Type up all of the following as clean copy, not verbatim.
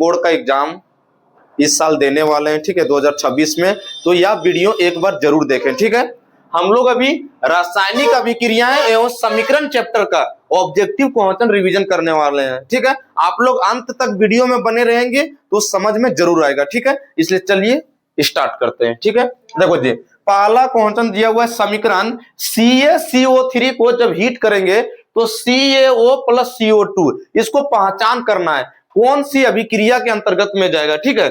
Board का exam इस साल देने वाले हैं, ठीक है, 2026 में। तो यह वीडियो एक बार जरूर देखें, ठीक है। हम लोग अभी रासायनिक अभिक्रियाएं एवं समीकरण चैप्टर का ऑब्जेक्टिव क्वेश्चन रिवीजन करने वाले हैं, ठीक है। आप लोग अंत तक वीडियो में बने रहेंगे तो समझ में जरूर आएगा, ठीक है। इसलिए चलिए स्टार्ट करते हैं, ठीक है। देखो जी, पहला क्वेश्चन दिया हुआ है, समीकरण CaCO3 को जब हीट करेंगे तो CaO प्लस CO2, इसको पहचान करना है कौन सी अभिक्रिया के अंतर्गत में जाएगा, ठीक है।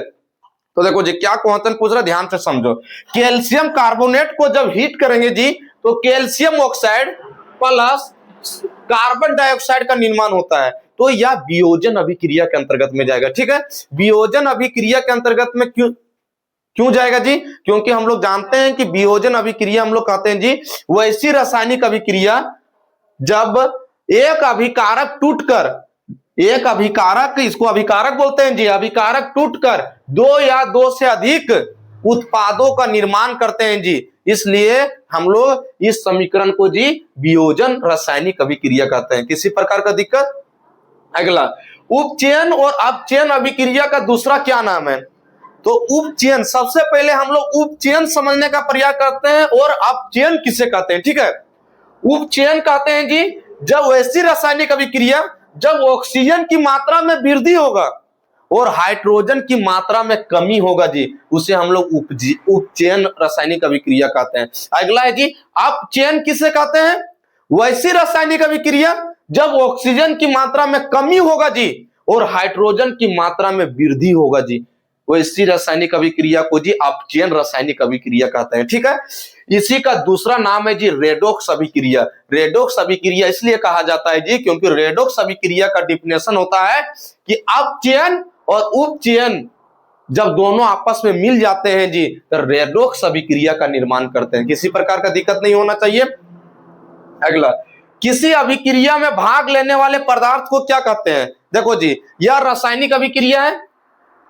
तो देखो जी, क्या क्वेश्चन पूछ रहा है, ध्यान से समझो। कैल्शियम कार्बोनेट को जब हीट करेंगे जी तो calcium oxide plus carbon dioxide का निर्माण होता है, तो यह वियोजन अभिक्रिया के अंतर्गत में जाएगा, ठीक है। वियोजन अभिक्रिया के अंतर्गत में क्यों जाएगा जी? क्योंकि हम लोग जानते हैं कि वियोजन अभिक्रिया हम लोग कहते हैं जी वैसी रासायनिक अभिक्रिया जब एक अभिकारक टूटकर, एक अभिकारक, इसको अभिकारक बोलते हैं जी, अभिकारक टूटकर दो या दो से अधिक उत्पादों का निर्माण करते हैं जी, इसलिए हम लोग इस समीकरण को जी वियोजन रासायनिक अभिक्रिया कहते हैं। किसी प्रकार का दिक्कत? अगला, उपचयन और अपचयन अभिक्रिया का दूसरा क्या नाम है? तो उपचयन, सबसे पहले हम लोग उपचयन समझने का प्रयास करते हैं और अपचयन किसे कहते हैं, ठीक है। उपचयन कहते हैं जी जब वैसी रासायनिक अभिक्रिया जब ऑक्सीजन की मात्रा में वृद्धि होगा और हाइड्रोजन की मात्रा में कमी होगा जी, उसे हम लोग उपचयन रासायनिक अभिक्रिया कहते हैं। अगला है जी अपचयन किसे कहते हैं? वैसी रासायनिक अभिक्रिया जब ऑक्सीजन की मात्रा में कमी होगा जी और हाइड्रोजन की मात्रा में वृद्धि होगा जी, वैसी रासायनिक अभिक्रिया को जी अपचयन रासायनिक अभिक्रिया कहते हैं, ठीक है। इसी का दूसरा नाम है जी रेडॉक्स अभिक्रिया। रेडॉक्स अभिक्रिया इसलिए कहा जाता है जी क्योंकि रेडॉक्स अभिक्रिया का डिफिनेशन होता है कि अपचयन और उपचयन जब दोनों आपस में मिल जाते हैं जी तो रेडॉक्स अभिक्रिया का निर्माण करते हैं। किसी प्रकार का दिक्कत नहीं होना चाहिए। अगला, किसी अभिक्रिया में भाग लेने वाले पदार्थ को क्या कहते हैं? देखो जी, यह रासायनिक अभिक्रिया है,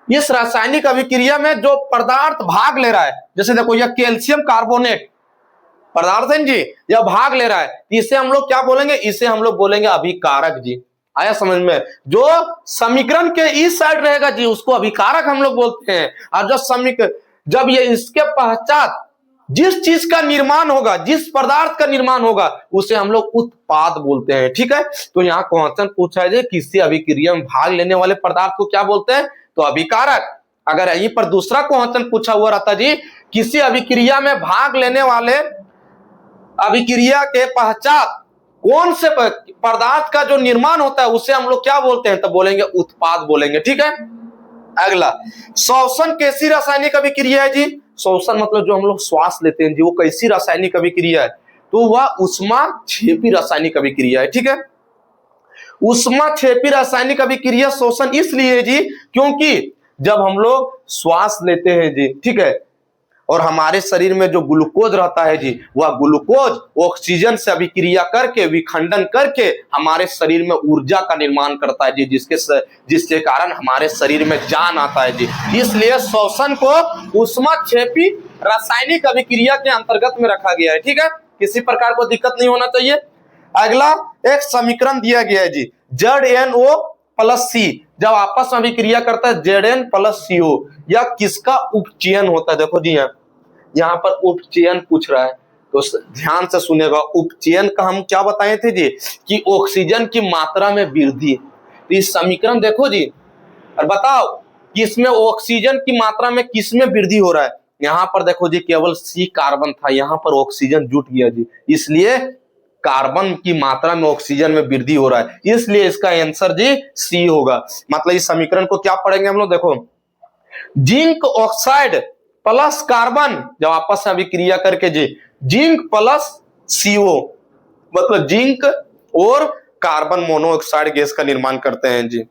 इस रासायनिक अभिक्रिया में जो पदार्थ भाग ले रहा है, जैसे देखो यह कैल्शियम कार्बोनेट पदार्थ है जी, यह भाग ले रहा है, इसे हम लोग क्या बोलेंगे? इसे हम लोग बोलेंगे अभिकारक जी। आया समझ में? जो समीकरण के इस साइड रहेगा जी उसको अभिकारक हम लोग बोलते हैं, और जब ये इसके पश्चात जिस चीज का निर्माण होगा, जिस पदार्थ का निर्माण होगा, उसे हम लोग उत्पाद बोलते हैं, ठीक है। तो यहाँ क्वेश्चन पूछा है किसी अभिक्रिया में भाग लेने वाले पदार्थ को क्या बोलते हैं? तो अभिकारक। अगर यहीं पर दूसरा क्वेश्चन पूछा हुआ रहता जी किसी अभिक्रिया में भाग लेने वाले अभिक्रिया के पश्चात कौन से पदार्थ का जो निर्माण होता है उसे हम लोग क्या बोलते हैं? तो बोलेंगे उत्पाद बोलेंगे, ठीक है। अगला, श्वसन कैसी रासायनिक अभिक्रिया है जी? श्वसन मतलब जो हम लोग श्वास लेते हैं जी, वो कैसी रासायनिक अभिक्रिया है? तो वह ऊष्माक्षेपी रासायनिक अभिक्रिया है, ठीक है। ऊष्माक्षेपी रासायनिक अभिक्रिया श्वसन इसलिए है जी क्योंकि जब हम लोग श्वास लेते हैं जी, ठीक है, और हमारे शरीर में जो ग्लूकोज रहता है जी, वह ग्लूकोज ऑक्सीजन से अभिक्रिया करके विखंडन करके हमारे शरीर में ऊर्जा का निर्माण करता है जी, जिसके कारण हमारे शरीर में जान आता है जी। इसलिए श्वसन को ऊष्माक्षेपी रासायनिक अभिक्रिया के अंतर्गत में रखा गया है, ठीक है। किसी प्रकार को दिक्कत नहीं होना चाहिए। अगला, एक समीकरण दिया गया है जी ZnO प्लस C, जब आपस में अभिक्रिया करता है Zn प्लस CO, यह किसका उपचयन होता है? देखो जी यहाँ पर उपचयन पूछ रहा है, तो ध्यान से सुनेगा। उपचयन का हम क्या बताए थे जी कि ऑक्सीजन की मात्रा में वृद्धि। तो इस समीकरण देखो जी और बताओ कि इसमें ऑक्सीजन की मात्रा में किसमें वृद्धि हो रहा है? यहाँ पर देखो जी केवल C कार्बन था, यहाँ पर ऑक्सीजन जुट गया जी, इसलिए कार्बन की मात्रा में ऑक्सीजन में वृद्धि हो रहा है, इसलिए इसका आंसर जी C होगा। मतलब इस समीकरण को क्या पढ़ेंगे हम लोग? देखो, जिंक ऑक्साइड प्लस कार्बन जब आपस में अभिक्रिया करके जी जिंक प्लस CO, मतलब जिंक और कार्बन मोनोऑक्साइड गैस का निर्माण करते हैं जी।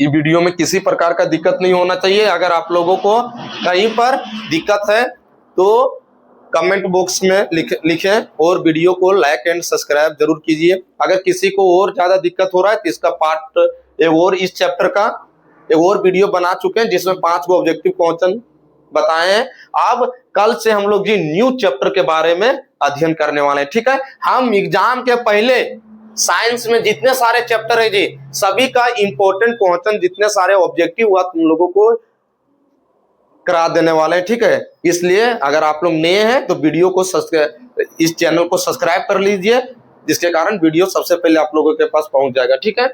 ये वीडियो में किसी प्रकार का दिक्कत नहीं होना चाहिए। अगर आप लोगों को कहीं पर दिक्कत है तो कमेंट बॉक्स में लिखें और वीडियो को लाइक एंड सब्सक्राइब जरूर कीजिए। अगर किसी को और ज्यादा दिक्कत हो रहा है तो इसका पार्ट एक और इस चैप्टर का एक और वीडियो बना चुके हैं जिसमें 5 को ऑब्जेक्टिव क्वेश्चन बताए हैं। अब कल से हम लोग जी न्यू चैप्टर के बारे में अध्ययन करने वाले हैं, ठीक है। हम एग्जाम के पहले साइंस में जितने सारे चैप्टर है जी, सभी का इंपॉर्टेंट क्वेश्चन, जितने सारे ऑब्जेक्टिव हुआ तुम लोगों को करा देने वाले हैं, ठीक है। इसलिए अगर आप लोग नए हैं तो वीडियो को इस चैनल को सब्सक्राइब कर लीजिए, जिसके कारण वीडियो सबसे पहले आप लोगों के पास पहुंच जाएगा, ठीक है।